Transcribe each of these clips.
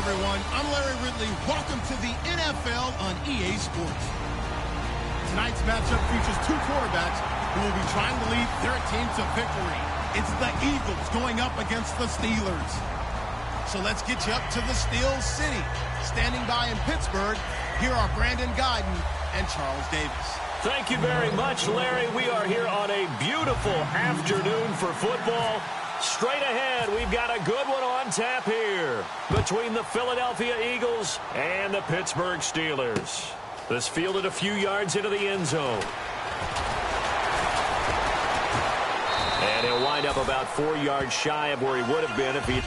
everyone. I'm Larry Ridley. Welcome to the NFL on EA Sports. Tonight's matchup features two quarterbacks who will be trying to lead their team to victory. It's the Eagles going up against the Steelers. So let's get you up to the Steel City. Standing by in Pittsburgh, here are Brandon Guyton and Charles Davis. Thank you very much, Larry. We are here on a beautiful afternoon for football. Straight ahead, we've got a good one on tap here between the Philadelphia Eagles and the Pittsburgh Steelers. This fielded a few yards into the end zone. And he'll wind up about 4 yards shy of where he would have been if he...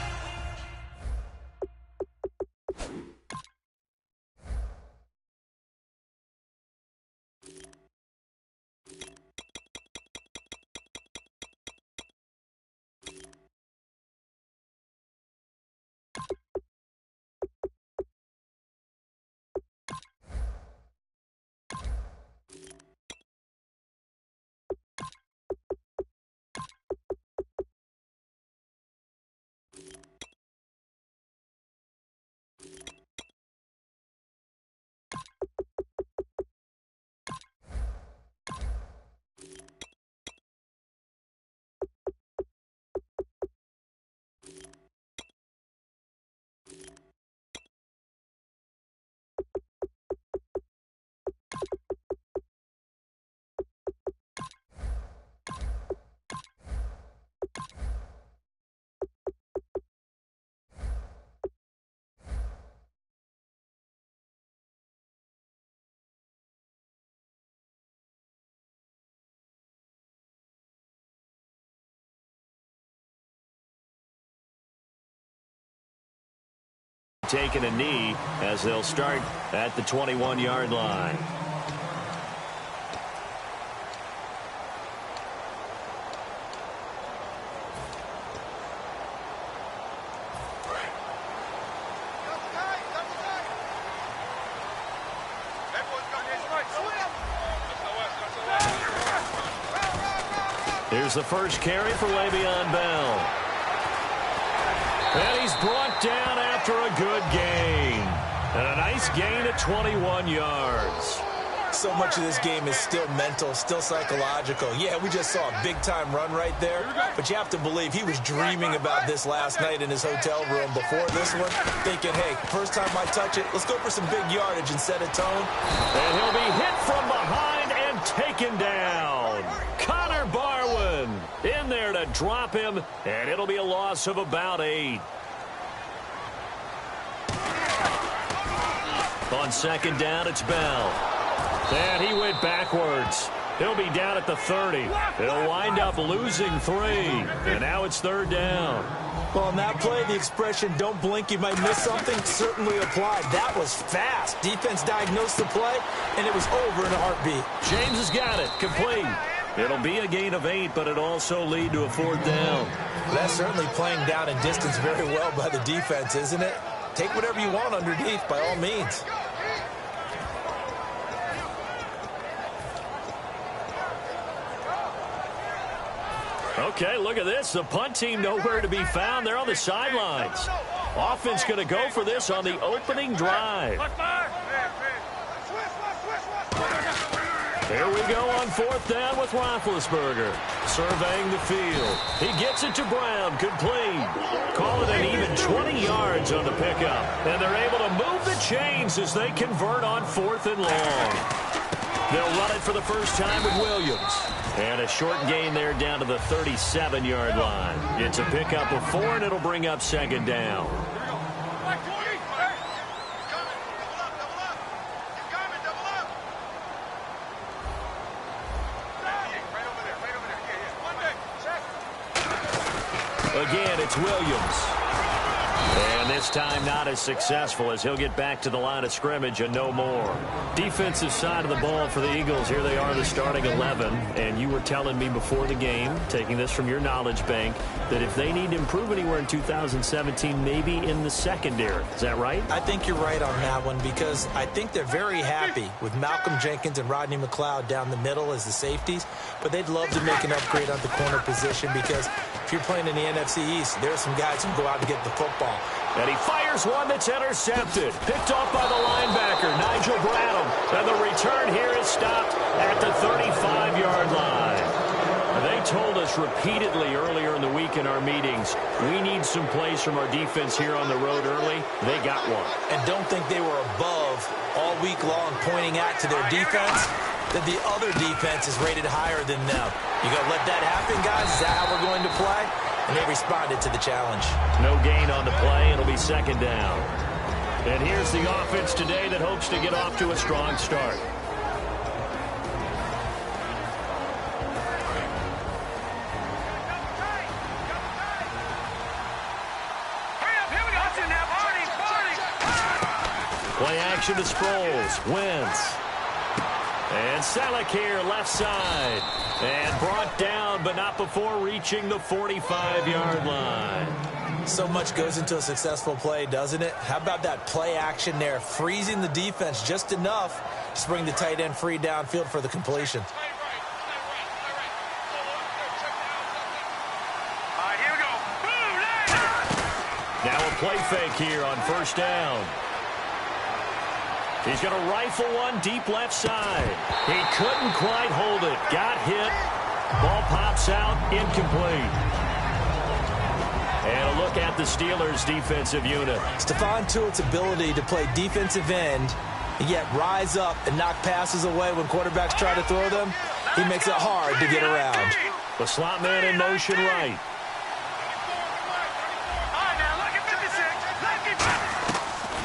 taking a knee as they'll start at the 21-yard line. Here's the first carry for Le'Veon Bell. And he's brought down after a good gain. And a nice gain of 21 yards. So much of this game is still mental, still psychological. Yeah, we just saw a big-time run right there. But you have to believe he was dreaming about this last night in his hotel room before this one, thinking, hey, first time I touch it, let's go for some big yardage and set a tone. And he'll be hit from behind and taken down. Connor Barwin in there to drop him, and it'll be a loss of about 8. On second down, it's Bell. And he went backwards. He'll be down at the 30. He'll wind up losing 3. And now it's third down. Well, on that play, the expression, don't blink, you might miss something, certainly applied. That was fast. Defense diagnosed the play, and it was over in a heartbeat. James has got it. Complete. It'll be a gain of 8, but it'll also lead to a fourth down. That's certainly playing down in distance very well by the defense, isn't it? Take whatever you want underneath, by all means. Okay, look at this. The punt team nowhere to be found. They're on the sidelines. Offense going to go for this on the opening drive. Here we go on fourth down with Roethlisberger. Surveying the field. He gets it to Brown. Complete. Call it an even 20 yards on the pickup. And they're able to move the chains as they convert on fourth and long. They'll run it for the first time with Williams. And a short gain there down to the 37-yard line. It's a pickup of 4, and it'll bring up second down. Again, it's Williams. And this time not as successful as he'll get back to the line of scrimmage and no more. Defensive side of the ball for the Eagles. Here they are, the starting 11. And you were telling me before the game, taking this from your knowledge bank, that if they need to improve anywhere in 2017, maybe in the secondary. Is that right? I think you're right on that one because I think they're very happy with Malcolm Jenkins and Rodney McLeod down the middle as the safeties. But they'd love to make an upgrade on the corner position because if you're playing in the NFC East, there are some guys who can go out and get the football. And he fires one that's intercepted. Picked off by the linebacker, Nigel Bradham. And the return here is stopped at the 35-yard line. They told us repeatedly earlier in the week in our meetings, we need some plays from our defense here on the road early. They got one. And don't think they were above all week long pointing out to their defense that the other defense is rated higher than them. You going to let that happen, guys? Is that how we're going to play? And they responded to the challenge. No gain on the play. It'll be second down. And here's the offense today that hopes to get off to a strong start. Play action to Sproles. Wentz. And Selleck here, left side. And brought down, but not before reaching the 45-yard line. So much goes into a successful play, doesn't it? How about that play action there? Freezing the defense just enough to bring the tight end free downfield for the completion. Now a play fake here on first down. He's going to rifle one deep left side. He couldn't quite hold it. Got hit. Ball pops out. Incomplete. And a look at the Steelers' defensive unit. Stephon Tuitt's ability to play defensive end and yet rise up and knock passes away when quarterbacks try to throw them, he makes it hard to get around. The slot man in motion right.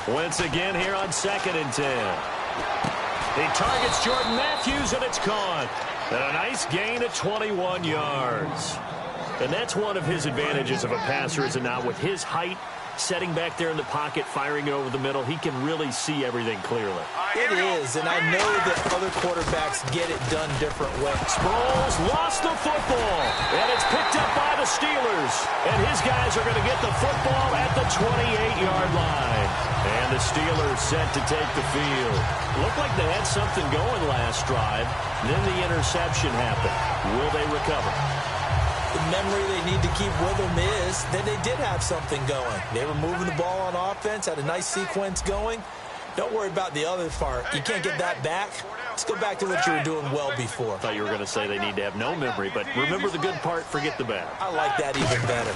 Wentz again here on 2nd and 10. He targets Jordan Matthews, and it's caught. And a nice gain of 21 yards. And that's one of his advantages of a passer, is it not? With his height, setting back there in the pocket, firing it over the middle, he can really see everything clearly. It is, and I know that other quarterbacks get it done different ways. Sproles lost the football, and it's picked up by the Steelers. And his guys are going to get the football at the 28-yard line. And the Steelers set to take the field. Looked like they had something going last drive. Then the interception happened. Will they recover? The memory they need to keep with them is that they did have something going. They were moving the ball on offense, had a nice sequence going. Don't worry about the other part. You can't get that back. Let's go back to what you were doing well before. I thought you were going to say they need to have no memory, but remember the good part, forget the bad. I like that even better.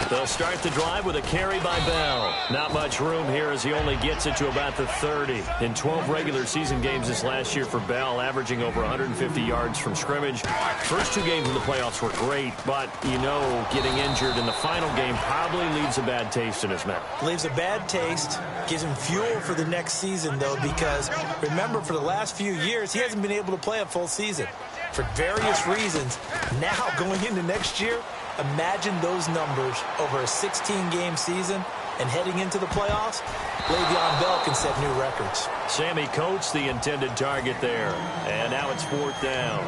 They'll start the drive with a carry by Bell. Not much room here as he only gets it to about the 30. In 12 regular season games this last year for Bell, averaging over 150 yards from scrimmage. First 2 games in the playoffs were great, but, you know, getting injured in the final game probably leaves a bad taste in his mouth. Leaves a bad taste, gives him fuel for the next season, though, because remember, for the last few years, he hasn't been able to play a full season for various reasons. Now, going into next year, imagine those numbers over a 16-game season and heading into the playoffs. Le'Veon Bell can set new records. Sammy Coates, the intended target there. And now it's 4th down.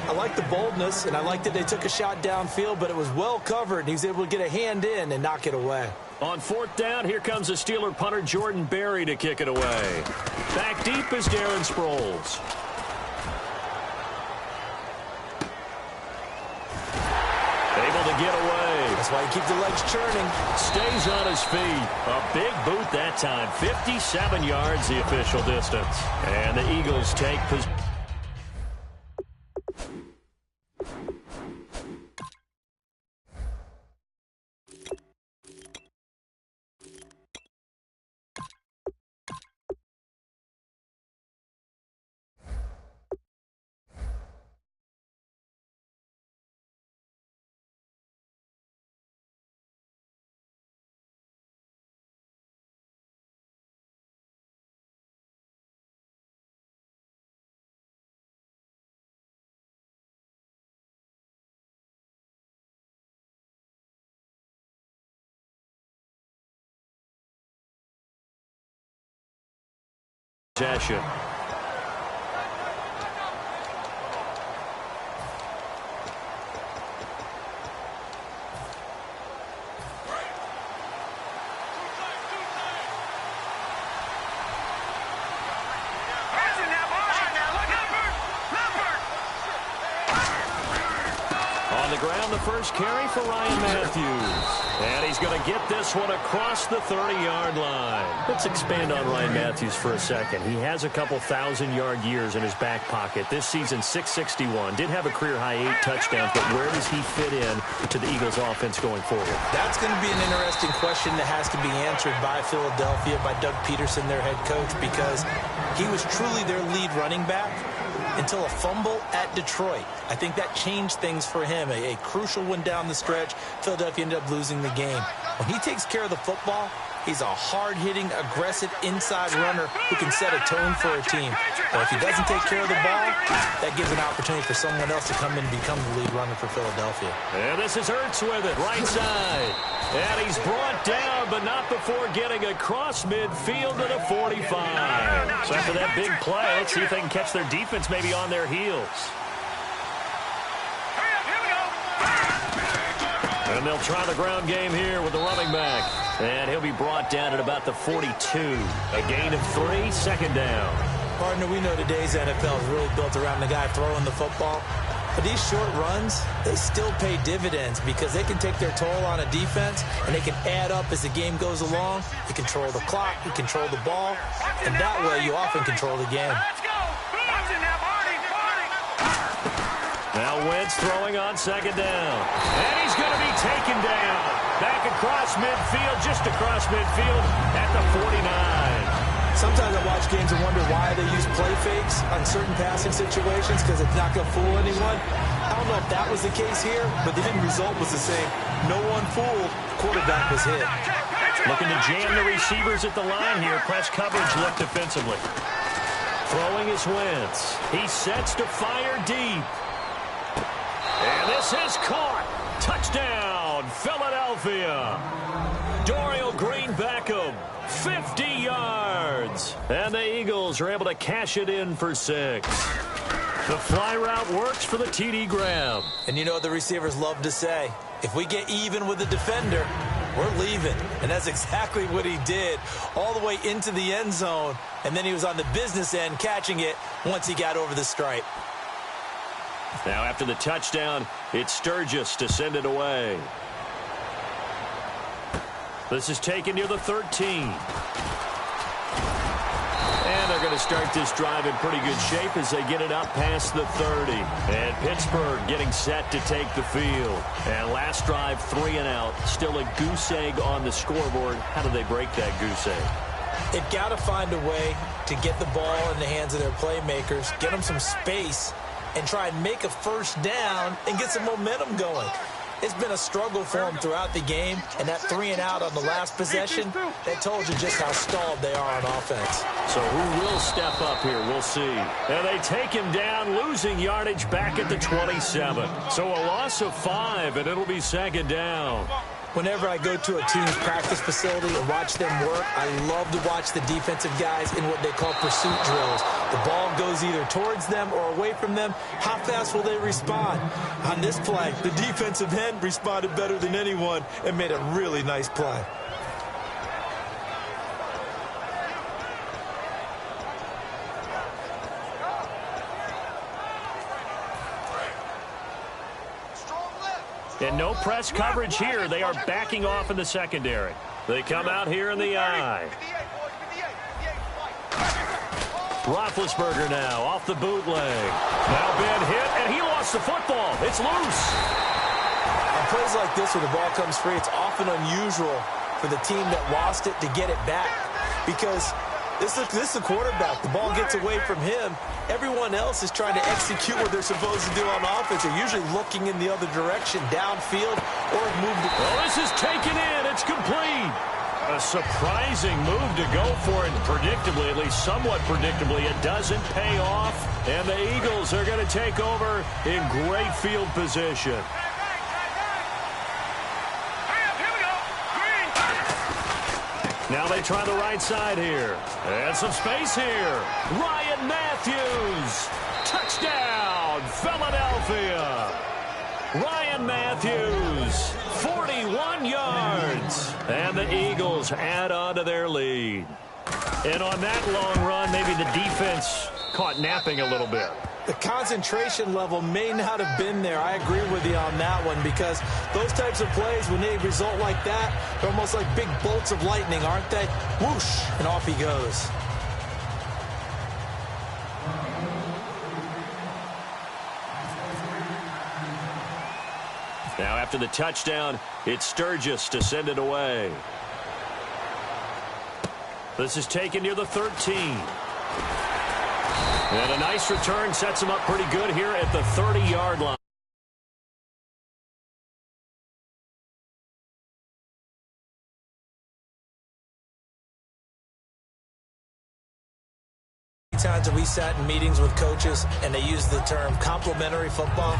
I like the boldness, and I like that they took a shot downfield, but it was well covered. He was able to get a hand in and knock it away. On 4th down, here comes the Steeler punter Jordan Berry to kick it away. Back deep is Darren Sproles. Able to get away. That's why you keep the legs churning. Stays on his feet. A big boot that time. 57 yards the official distance. And the Eagles take possession. ground, the first carry for Ryan Matthews. And he's going to get this one across the 30-yard line. Let's expand on Ryan Matthews for a second. He has a couple 1,000-yard years in his back pocket. This season, 661. Did have a career-high 8 touchdowns, but where does he fit in to the Eagles' offense going forward? That's going to be an interesting question that has to be answered by Philadelphia, by Doug Peterson, their head coach, because he was truly their lead running back until a fumble at Detroit. I think that changed things for him. A crucial one down the stretch. Philadelphia ended up losing the game. When he takes care of the football, he's a hard-hitting, aggressive inside runner who can set a tone for a team. But if he doesn't take care of the ball, that gives an opportunity for someone else to come in and become the lead runner for Philadelphia. And this is Ertz with it, right side. And he's brought down, but not before getting across midfield to the 45. So after that big play, let's see if they can catch their defense maybe on their heels. And they'll try the ground game here with the running back. And he'll be brought down at about the 42. A gain of 3, second down. Partner, we know today's NFL is really built around the guy throwing the football. But these short runs, they still pay dividends because they can take their toll on a defense and they can add up as the game goes along. You control the clock, you control the ball, and that way you often control the game. Now Wentz throwing on second down. And he's going to be taken down. Back across midfield, just across midfield at the 49. Sometimes I watch games and wonder why they use play fakes on certain passing situations because it's not going to fool anyone. I don't know if that was the case here, but the end result was the same. No one fooled. Quarterback was hit. Looking to jam the receivers at the line here. Press coverage look defensively. Throwing is Wentz. He sets to fire deep. And this is caught. Touchdown, Philadelphia. Dorial Green Beckham, 50 yards. And the Eagles are able to cash it in for 6. The fly route works for the TD grab. And you know what the receivers love to say? If we get even with the defender, we're leaving. And that's exactly what he did, all the way into the end zone. And then he was on the business end catching it once he got over the stripe. Now after the touchdown, it's Sturgis to send it away. This is taken near the 13. And they're going to start this drive in pretty good shape as they get it up past the 30. And Pittsburgh getting set to take the field. And last drive, 3 and out. Still a goose egg on the scoreboard. How do they break that goose egg? They've got to find a way to get the ball in the hands of their playmakers, get them some space, and try and make a first down and get some momentum going. It's been a struggle for them throughout the game, and that 3 and out on the last possession, that told you just how stalled they are on offense. So who will step up here? We'll see. And they take him down, losing yardage back at the 27. So a loss of 5, and it'll be second down. Whenever I go to a team's practice facility and watch them work, I love to watch the defensive guys in what they call pursuit drills. The ball goes either towards them or away from them. How fast will they respond? On this play, the defensive end responded better than anyone and made a really nice play. And no press coverage here. They are backing off in the secondary. They come out here in the eye. Roethlisberger now off the bootleg. Now been hit, and he lost the football. It's loose. On plays like this where the ball comes free, it's often unusual for the team that lost it to get it back because this is the quarterback. The ball gets away from him. Everyone else is trying to execute what they're supposed to do on offense. They're usually looking in the other direction, downfield, or moved it. Well, this is taken in. It's complete. A surprising move to go for it. Predictably, at least somewhat predictably, it doesn't pay off. And the Eagles are going to take over in great field position. Now they try the right side here. And some space here. Ryan Matthews. Touchdown, Philadelphia. Ryan Matthews, 41 yards. And the Eagles add on to their lead. And on that long run, maybe the defense caught napping a little bit. The concentration level may not have been there. I agree with you on that one, because those types of plays, when they result like that, they're almost like big bolts of lightning, aren't they? Whoosh, and off he goes. Now after the touchdown, it's Sturgis to send it away. This is taken near the 13. And a nice return sets him up pretty good here at the 30-yard line. Times have we sat in meetings with coaches and they use the term complementary football?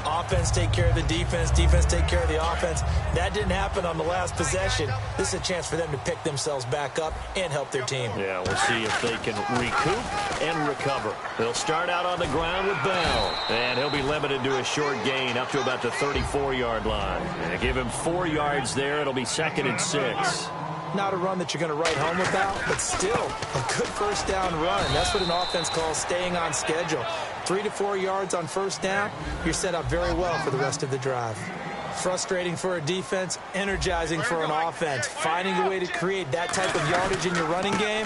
Offense take care of the defense, defense take care of the offense. That didn't happen on the last possession. This is a chance for them to pick themselves back up and help their team. Yeah, we'll see if they can recoup and recover. They'll start out on the ground with Bell, and he'll be limited to a short gain up to about the 34-yard line. And give him 4 yards there. It'll be 2nd and 6. Not a run that you're going to write home about, but still a good first down run. That's what an offense calls staying on schedule. 3 to 4 yards on first down, you're set up very well for the rest of the drive. Frustrating for a defense, energizing for an offense. Finding a way to create that type of yardage in your running game,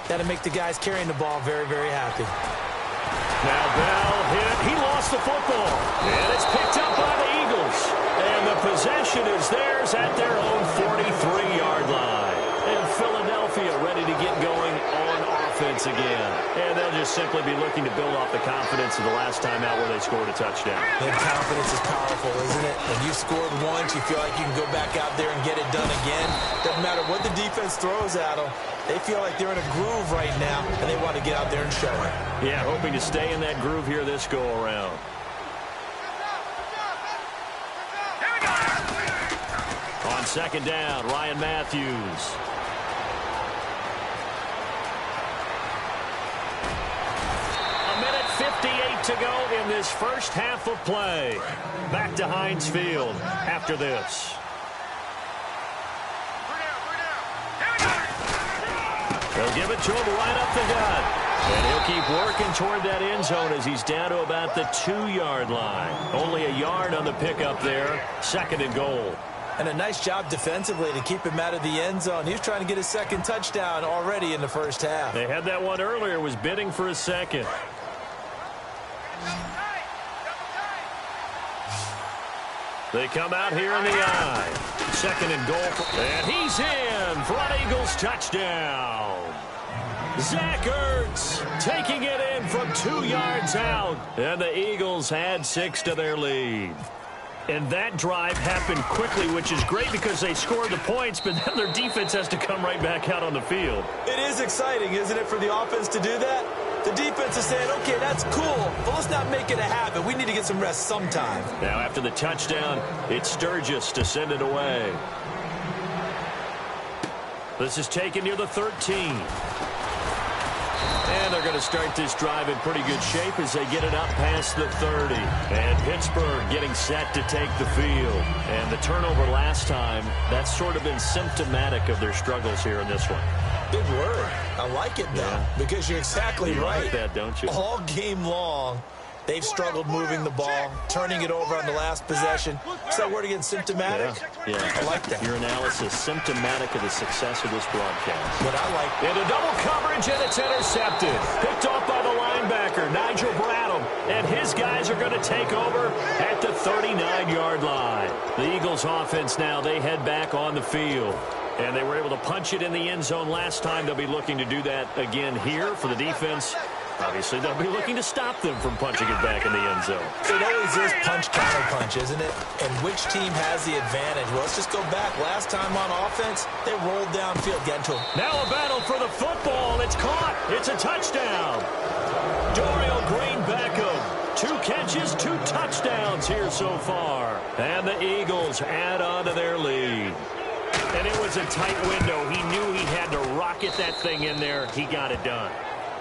that'll make the guys carrying the ball very, very happy. Now Bell hit. He lost the football, and it's picked up by the Eagles. And the possession is theirs at their own 43-yard line. And Philadelphia ready to get going on offense again. And they'll just simply be looking to build off the confidence of the last time out where they scored a touchdown. And confidence is powerful, isn't it? When you scored once, you feel like you can go back out there and get it done again. Doesn't matter what the defense throws at them. They feel like they're in a groove right now, and they want to get out there and show it. Yeah, hoping to stay in that groove here this go-around. On 2nd down, Ryan Matthews. A minute 58 to go in this first half of play. Back to Heinz Field after this. They'll give it to him right up the gut. And he'll keep working toward that end zone as he's down to about the 2-yard line. Only a yard on the pickup there. 2nd and goal. And a nice job defensively to keep him out of the end zone. He was trying to get his 2nd touchdown already in the first half. They had that one earlier, was bidding for a 2nd. They come out here in the eye. 2nd and goal. And he's in for an Eagles touchdown. Zach Ertz taking it in from 2 yards out. And the Eagles add 6 to their lead. And that drive happened quickly, which is great because they scored the points, but then their defense has to come right back out on the field. It is exciting, isn't it, for the offense to do that? The defense is saying, okay, that's cool, but let's not make it a habit. We need to get some rest sometime. Now after the touchdown, it's Sturgis to send it away. This is taken near the 13. And they're going to start this drive in pretty good shape as they get it up past the 30. And Pittsburgh getting set to take the field. And the turnover last time, that's sort of been symptomatic of their struggles here in this one. Big word. I like it, though, because you're exactly right. You like that, don't you? All game long, they've struggled moving the ball, turning it over on the last possession. Is that word again, symptomatic? Yeah. I like that. Your analysis, symptomatic of the success of this broadcast. What I like. Into double coverage, and it's intercepted. Picked off by the linebacker, Nigel Bradham. And his guys are going to take over at the 39-yard line. The Eagles offense now, they head back on the field. And they were able to punch it in the end zone last time. They'll be looking to do that again here for the defense. Obviously, they'll be looking to stop them from punching it back in the end zone. It always is punch-counter-punch, isn't it? And which team has the advantage? Well, let's just go back. Last time on offense, they rolled downfield, getting to them. Now a battle for the football. It's caught. It's a touchdown. Dorial Green-Beckham. 2 catches, 2 touchdowns here so far. And the Eagles add on to their lead. And it was a tight window. He knew he had to rocket that thing in there. He got it done.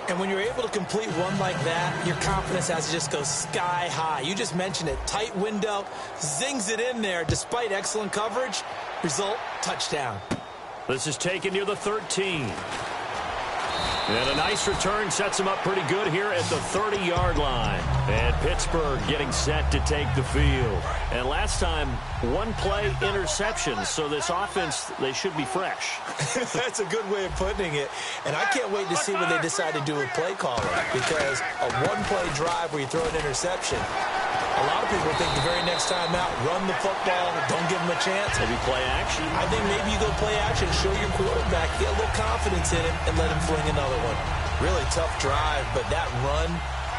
And when you're able to complete one like that, your confidence has to just go sky high. You just mentioned it. Tight window, zings it in there despite excellent coverage. Result, touchdown. This is taken near the 13. And a nice return sets him up pretty good here at the 30-yard line. And Pittsburgh getting set to take the field. And last time, one-play interception. So this offense, they should be fresh. That's a good way of putting it. And I can't wait to see what they decide to do with play calling. Because a one-play drive where you throw an interception, a lot of people think the very next time out, run the football, don't give them a chance. Maybe play action? I think maybe you go play action, show your quarterback, get a little confidence in him, and let him fling another one. Really tough drive, but that run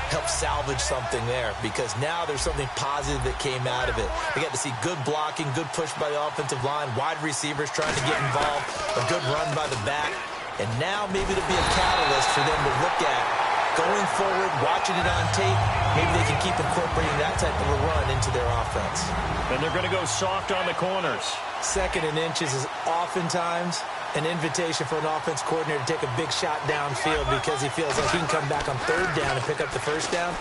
helped salvage something there because now there's something positive that came out of it. We got to see good blocking, good push by the offensive line, wide receivers trying to get involved, a good run by the back, and now maybe it'll be a catalyst for them to look at going forward, watching it on tape. Maybe they can keep incorporating that type of a run into their offense. And they're going to go soft on the corners. Second and inches is oftentimes an invitation for an offense coordinator to take a big shot downfield because he feels like he can come back on third down and pick up the first down.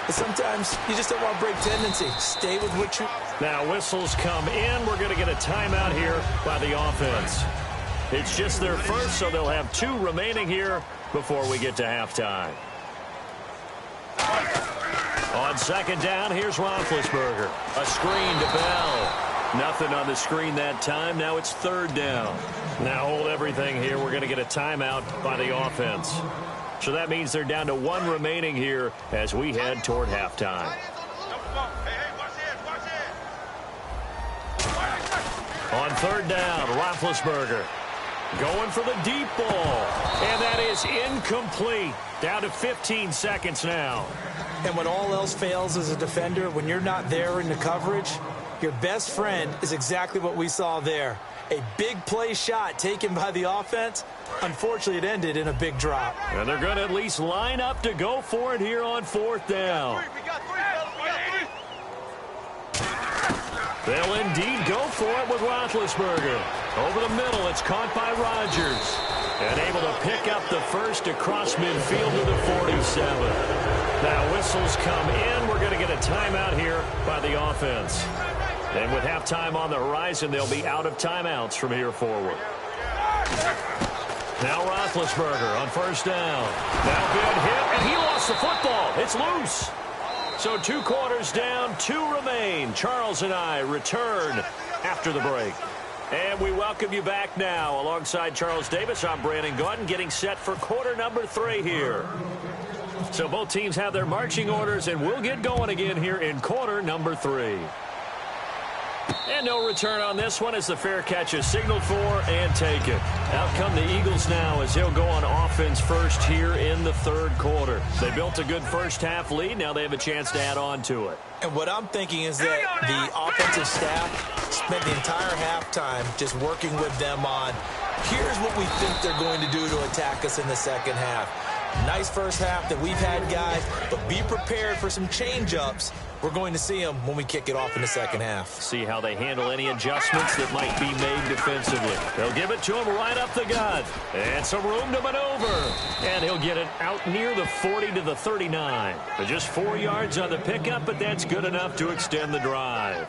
But sometimes you just don't want to break tendency. Stay with what you... Now whistles come in. We're going to get a timeout here by the offense. It's just their first, so they'll have 2 remaining here before we get to halftime. On second down, here's Roethlisberger. A screen to Bell. Nothing on the screen that time. Now it's third down. Now hold everything here. We're going to get a timeout by the offense. So that means they're down to 1 remaining here as we head toward halftime. On third down, Roethlisberger going for the deep ball. And that is incomplete. Down to 15 seconds now. And when all else fails as a defender, when you're not there in the coverage, your best friend is exactly what we saw there. A big play shot taken by the offense. Unfortunately, it ended in a big drop. And they're going to at least line up to go for it here on fourth down. They'll indeed go for it with Roethlisberger. Over the middle, it's caught by Rodgers. And able to pick up the first across midfield to the 47. Now whistles come in. We're going to get a timeout here by the offense. And with halftime on the horizon, they'll be out of timeouts from here forward. Now Roethlisberger on first down. Now good hit, and he lost the football. It's loose. So 2 quarters down, 2 remain. Charles and I return after the break. And we welcome you back now. Alongside Charles Davis, I'm Brandon Gordon, getting set for quarter number 3 here. So both teams have their marching orders, and we'll get going again here in quarter number 3. And no return on this one as the fair catch is signaled for and taken. Out come the Eagles now as they'll go on offense first here in the third quarter. They built a good first half lead. Now they have a chance to add on to it. And what I'm thinking is that the offensive staff spent the entire halftime just working with them on, here's what we think they're going to do to attack us in the second half. Nice first half that we've had, guys, but be prepared for some change-ups. We're going to see them when we kick it off in the second half. See how they handle any adjustments that might be made defensively. They'll give it to him right up the gut. And some room to maneuver. And he'll get it out near the 40 to the 39. But just 4 yards on the pickup, but that's good enough to extend the drive.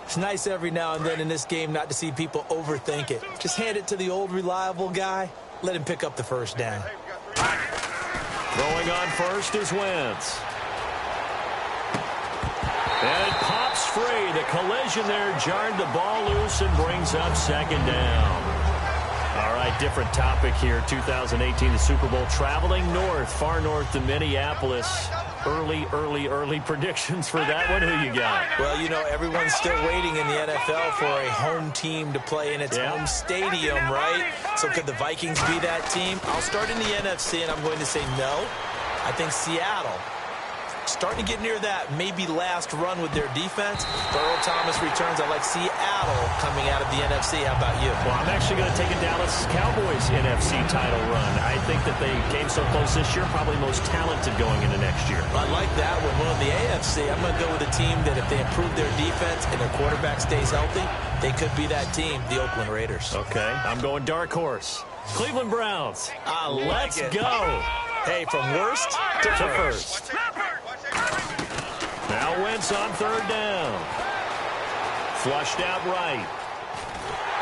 It's nice every now and then in this game not to see people overthink it. Just hand it to the old reliable guy. Let him pick up the first down. Throwing on first is Wentz. And it pops free. The collision there jarred the ball loose and brings up second down. All right, different topic here. 2018, the Super Bowl, traveling north, far north to Minneapolis. Early predictions for that one. Who you got? Well, you know, everyone's still waiting in the NFL for a home team to play in its home stadium, right? So could the Vikings be that team? I'll start in the NFC, and I'm going to say no. I think Seattle, starting to get near that maybe last run with their defense. Earl Thomas returns. I like Seattle coming out of the NFC. How about you? Well, I'm actually going to take a Dallas Cowboys NFC title run. I think that they came so close this year, probably most talented going into next year. I like that one. Well, in the AFC, I'm going to go with a team that if they improve their defense and their quarterback stays healthy, they could be that team, the Oakland Raiders. Okay, I'm going dark horse. Cleveland Browns. Let's go. Hey, from worst to first. Now Wentz on third down. Flushed out right.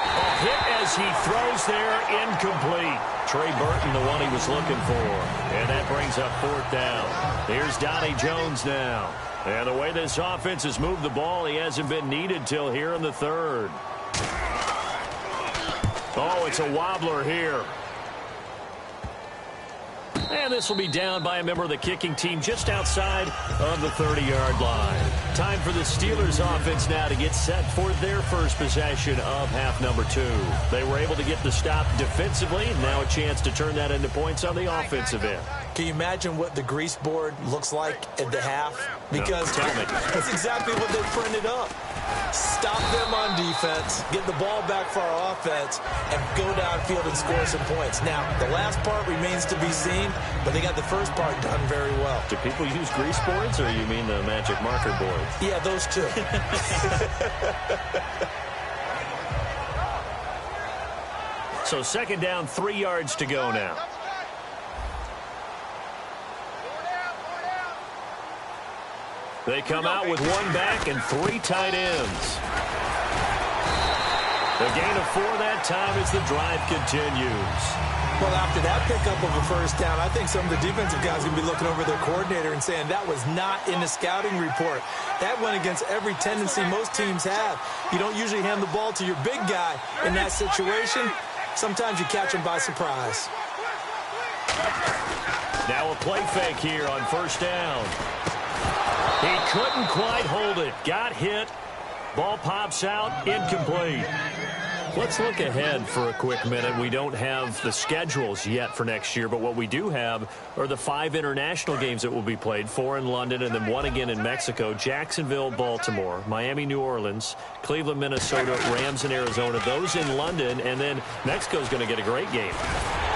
A hit as he throws there, incomplete. Trey Burton, the one he was looking for. And that brings up 4th down. Here's Donnie Jones now. And the way this offense has moved the ball, he hasn't been needed till here in the 3rd. Oh, it's a wobbler here. And this will be down by a member of the kicking team just outside of the 30-yard line. Time for the Steelers offense now to get set for their first possession of half number 2. They were able to get the stop defensively. Now a chance to turn that into points on the offensive end. Can you imagine what the grease board looks like at the half? Because no, tell me. That's exactly what they printed up. Stop them on defense, get the ball back for our offense, and go downfield and score some points. Now, the last part remains to be seen, but they got the first part done very well. Do people use grease boards, or you mean the magic marker boards? Yeah, those two. So 2nd down, 3 yards to go now. They come out with 1 back and 3 tight ends. A gain of 4 that time as the drive continues. Well, after that pickup of a first down, I think some of the defensive guys are going to be looking over their coordinator and saying that was not in the scouting report. That went against every tendency most teams have. You don't usually hand the ball to your big guy in that situation. Sometimes you catch him by surprise. Now a play fake here on 1st down. He couldn't quite hold it. Got hit. Ball pops out. Incomplete. Let's look ahead for a quick minute. We don't have the schedules yet for next year, but what we do have are the 5 international games that will be played, 4 in London and then 1 again in Mexico, Jacksonville, Baltimore, Miami, New Orleans, Cleveland, Minnesota, Rams, and Arizona. Those in London, and then Mexico's going to get a great game.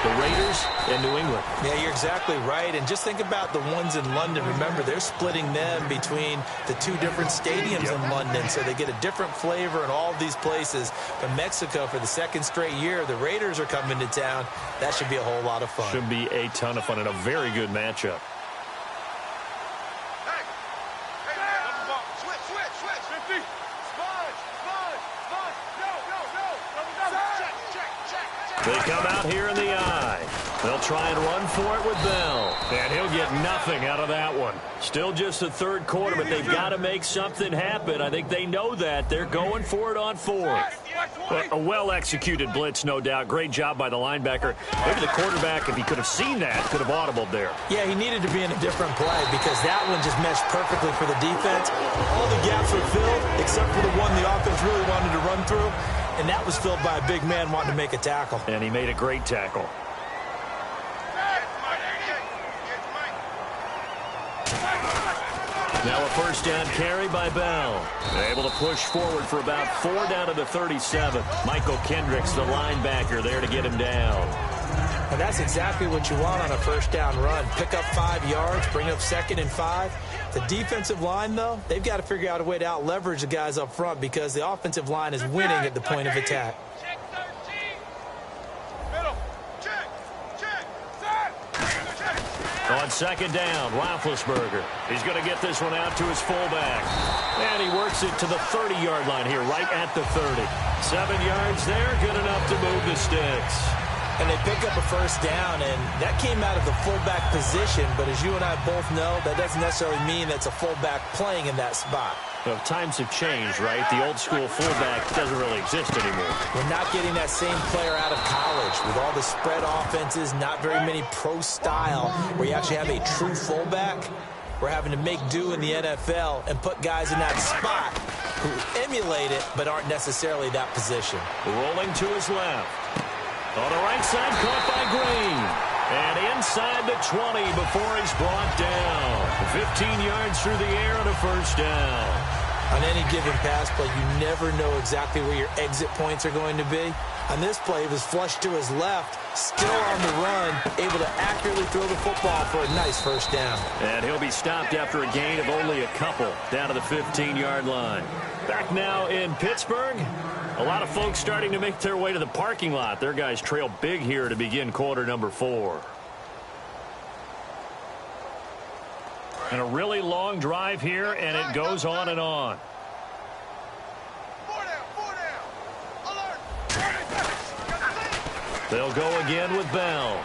The Raiders and New England. Yeah, you're exactly right. And just think about the ones in London. Remember, they're splitting them between the 2 different stadiums in London, so they get a different flavor in all of these places. But Mexico, for the 2nd straight year, the Raiders are coming to town. That should be a whole lot of fun. Should be a ton of fun and a very good matchup. They come out here in the eye. They'll try and run for it with Bell. And he'll get nothing out of that one. Still just the 3rd quarter, but they've got to make something happen. I think they know that. They're going for it on 4th. A well-executed blitz, no doubt. Great job by the linebacker. Maybe the quarterback, if he could have seen that, could have audibled there. Yeah, he needed to be in a different play because that one just meshed perfectly for the defense. All the gaps were filled except for the one the offense really wanted to run through. And that was filled by a big man wanting to make a tackle. And he made a great tackle. Now a 1st down carry by Bell. They're able to push forward for about 4 down to the 37. Michael Kendricks, the linebacker, there to get him down. And that's exactly what you want on a 1st down run. Pick up 5 yards, bring up 2nd and 5. The defensive line, though, they've got to figure out a way to out-leverage the guys up front because the offensive line is winning at the point of attack. On 2nd down, Roethlisberger. He's going to get this one out to his fullback. And he works it to the 30-yard line here, right at the 30. 7 yards there, good enough to move the sticks. And they pick up a 1st down, and that came out of the fullback position. But as you and I both know, that doesn't necessarily mean that's a fullback playing in that spot. Well, times have changed, right? The old-school fullback doesn't really exist anymore. We're not getting that same player out of college. With all the spread offenses, not very many pro style, where you actually have a true fullback. We're having to make do in the NFL and put guys in that spot who emulate it but aren't necessarily that position. Rolling to his left. On the right side, caught by Green. And inside the 20 before he's brought down. 15 yards through the air and a 1st down. On any given pass play, you never know exactly where your exit points are going to be. On this play, he was flushed to his left, still on the run, able to accurately throw the football for a nice 1st down. And he'll be stopped after a gain of only a couple down to the 15-yard line. Back now in Pittsburgh. A lot of folks starting to make their way to the parking lot. Their guys trail big here to begin quarter number 4. And a really long drive here, and it goes on and on. They'll go again with Bell.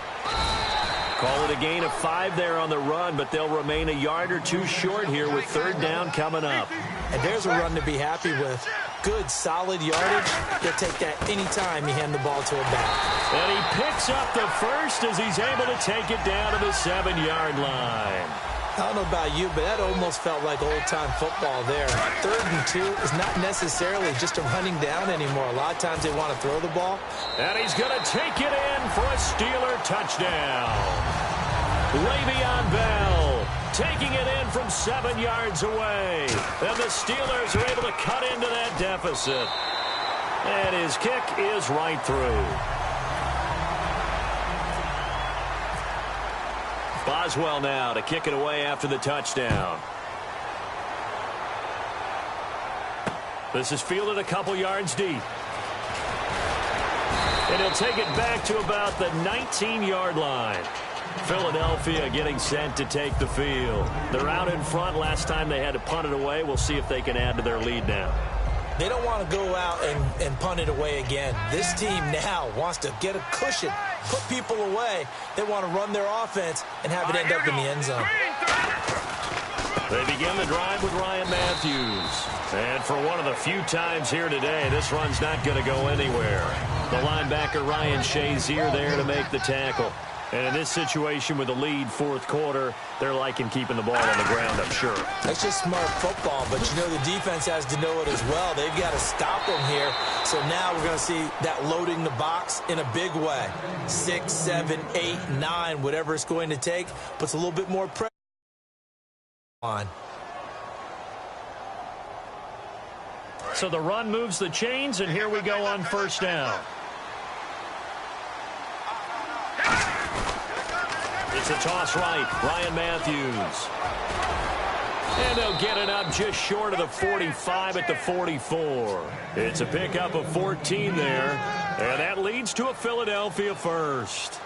Call it a gain of 5 there on the run, but they'll remain a yard or two short here with 3rd down coming up. And there's a run to be happy with. Good, solid yardage. He'll take that anytime you hand the ball to a back. And he picks up the first as he's able to take it down to the 7-yard line. I don't know about you, but that almost felt like old-time football there. 3rd and 2 is not necessarily just a running down anymore. A lot of times they want to throw the ball. And he's going to take it in for a Steeler touchdown. Le'Veon Bell taking it in from 7 yards away. And the Steelers are able to cut into that deficit. And his kick is right through. Boswell now to kick it away after the touchdown. This is fielded a couple yards deep. And he'll take it back to about the 19-yard line. Philadelphia getting sent to take the field. They're out in front. Last time they had to punt it away. We'll see if they can add to their lead now. They don't want to go out and punt it away again. This team now wants to get a cushion, put people away. They want to run their offense and have it end up in the end zone. They begin the drive with Ryan Matthews. And for one of the few times here today, this run's not going to go anywhere. The linebacker Ryan Shazier there to make the tackle. And in this situation with the lead, 4th quarter, they're liking keeping the ball on the ground, I'm sure. That's just smart football, but you know the defense has to know it as well. They've got to stop them here. So now we're going to see that loading the box in a big way. 6, 7, 8, 9, whatever it's going to take, puts a little bit more pressure on. So the run moves the chains, and here we go on 1st down. It's a toss right. Ryan Matthews. And they'll get it up just short of the 45 at the 44. It's a pickup of 14 there. And that leads to a Philadelphia first.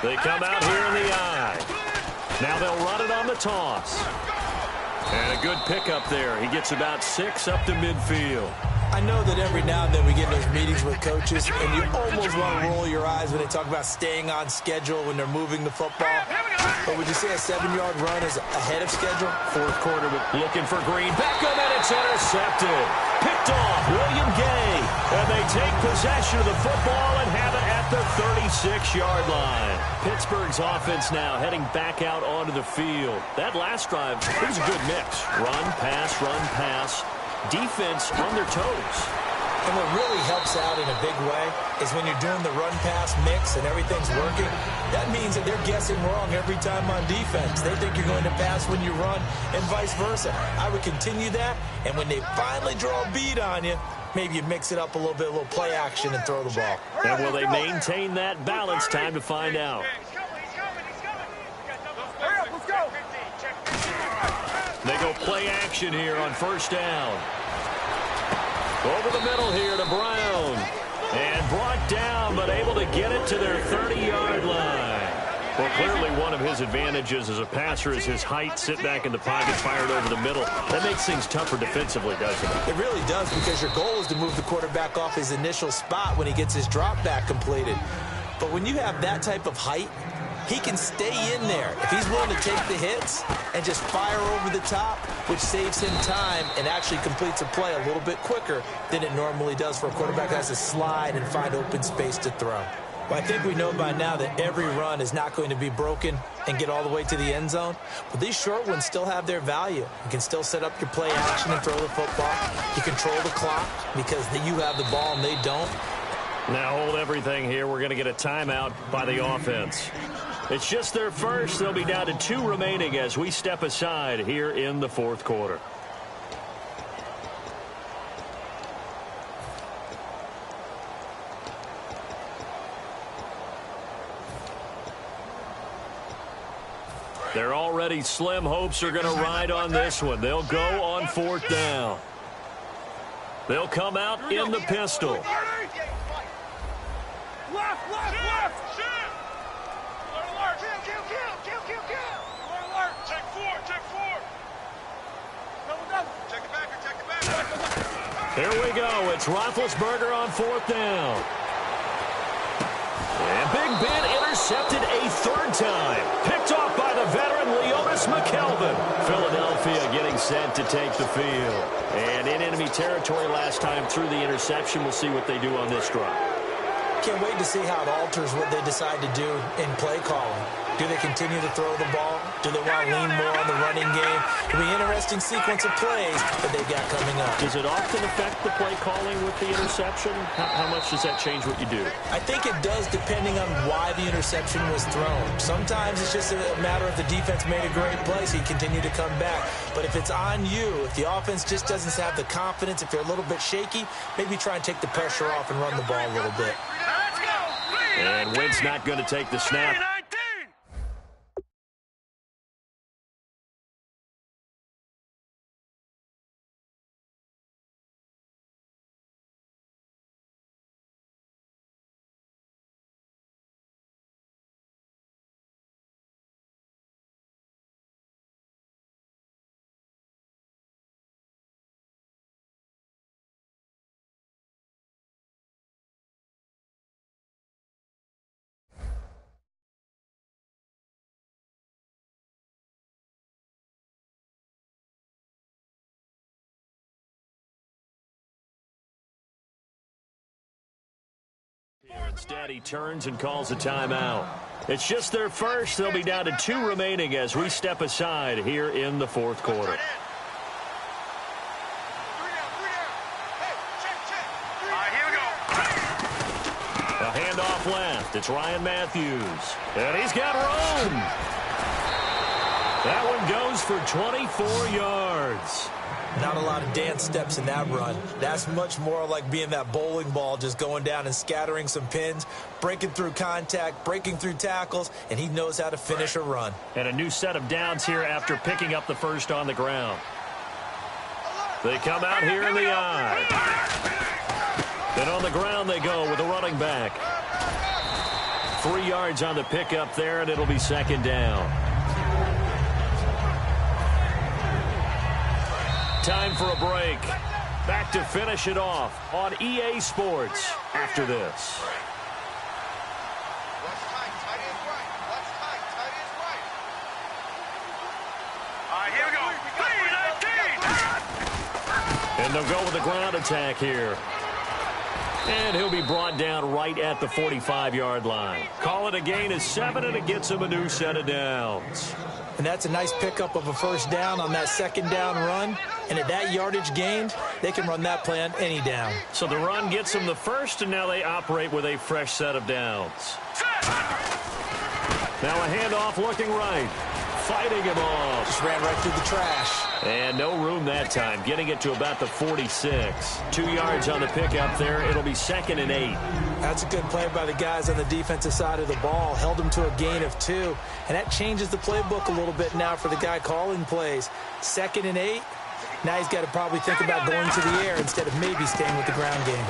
They come out here in the I. Now they'll run it on the toss. And a good pickup there. He gets about 6 up to midfield. I know that every now and then we get in those meetings with coaches, and you almost want to roll your eyes when they talk about staying on schedule when they're moving the football. But would you say a 7-yard run is ahead of schedule? 4th quarter looking for Green. Beckham, and it's intercepted. Picked off William Gay. And they take possession of the football and have it at the 36-yard line. Pittsburgh's offense now heading back out onto the field. That last drive, it was a good mix. Run, pass. Defense on their toes. And what really helps out in a big way is when you're doing the run-pass mix and everything's working, that means that they're guessing wrong every time on defense. They think you're going to pass when you run and vice versa. I would continue that, and when they finally draw a bead on you, maybe you mix it up a little bit, a little play action, and throw the ball. And will they maintain that balance? Time to find out. They go play action here on 1st down. Over the middle here to Brown. And brought down, but able to get it to their 30-yard line. Well, clearly one of his advantages as a passer is his height. Sit back in the pocket, fired over the middle. That makes things tougher defensively, doesn't it? It really does, because your goal is to move the quarterback off his initial spot when he gets his drop back completed. But when you have that type of height, he can stay in there if he's willing to take the hits and just fire over the top, which saves him time and actually completes a play a little bit quicker than it normally does for a quarterback that has to slide and find open space to throw. Well, I think we know by now that every run is not going to be broken and get all the way to the end zone. But these short ones still have their value. You can still set up your play action and throw the football. You control the clock because you have the ball and they don't. Now hold everything here. We're going to get a timeout by the offense. It's just their first. They'll be down to 2 remaining as we step aside here in the 4th quarter. They're already slim hopes are going to ride on this one. They'll go on 4th down. They'll come out in the pistol. Left. Check the backer. Here we go. It's Roethlisberger on 4th down. And Big Ben intercepted a 3rd time. Picked off by the veteran Leonis McKelvin. Philadelphia getting set to take the field. And in enemy territory last time through the interception. We'll see what they do on this drive. Can't wait to see how it alters what they decide to do in play calling. Do they continue to throw the ball? Do they want to lean more on the running game? It'll be an interesting sequence of plays that they've got coming up. Does it often affect the play calling with the interception? How much does that change what you do? I think it does depending on why the interception was thrown. Sometimes it's just a matter of the defense made a great play, so you continue to come back. But if it's on you, if the offense just doesn't have the confidence, if they're a little bit shaky, maybe try and take the pressure off and run the ball a little bit. And Wentz not going to take the snap. Instead, he turns and calls a timeout. It's just their first. They'll be down to 2 remaining as we step aside here in the 4th quarter. A handoff left. It's Ryan Matthews. And he's got room. That one goes for 24 yards. Not a lot of dance steps in that run. That's much more like being that bowling ball, just going down and scattering some pins, breaking through contact, breaking through tackles, and he knows how to finish a run. And a new set of downs here after picking up the first on the ground. They come out here in the eye. And on the ground they go with a running back. 3 yards on the pickup there, and it'll be 2nd down. Time for a break. Back to finish it off on EA Sports after this. Here we go. And they'll go with a ground attack here. And he'll be brought down right at the 45-yard line. Call it a gain of 7, and it gets him a new set of downs. And that's a nice pickup of a 1st down on that 2nd down run. And at that yardage gained, they can run that play on any down. So the run gets them the first, and now they operate with a fresh set of downs. Now a handoff looking right. Fighting him off. Just ran right through the trash. And no room that time. Getting it to about the 46. 2 yards on the pickup there. It'll be 2nd and 8. That's a good play by the guys on the defensive side of the ball. Held him to a gain of 2. And that changes the playbook a little bit now for the guy calling plays. 2nd and 8. Now he's got to probably think about going to the air instead of maybe staying with the ground game.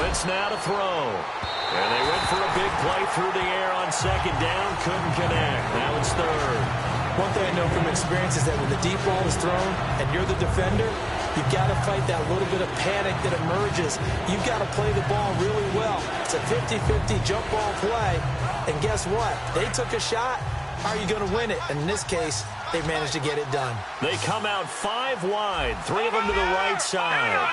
Wentz now to throw. And they went for a big play through the air on 2nd down. Couldn't connect. Now it's 3rd. One thing I know from experience is that when the deep ball is thrown and you're the defender, you've got to fight that little bit of panic that emerges. You've got to play the ball really well. It's a 50-50 jump ball play. And guess what? They took a shot. How are you going to win it? And in this case, they managed to get it done. They come out 5 wide. 3 of them to the right side.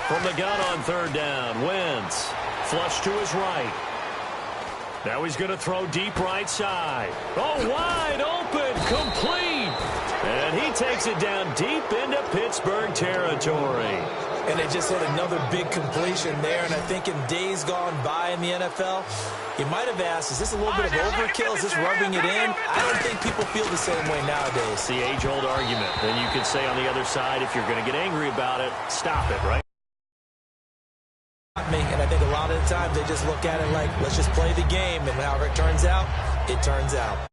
From the gun on 3rd down, Wentz. Flush to his right. Now he's going to throw deep right side. Oh, wide open, complete. And he takes it down deep into Pittsburgh territory. And they just hit another big completion there. And I think in days gone by in the NFL, you might have asked, is this a little bit of overkill? Is this rubbing it in? I don't think people feel the same way nowadays. It's the age-old argument. Then you could say on the other side, if you're going to get angry about it, stop it, right? And I think a lot of the time they just look at it like, let's just play the game, and however it turns out, it turns out.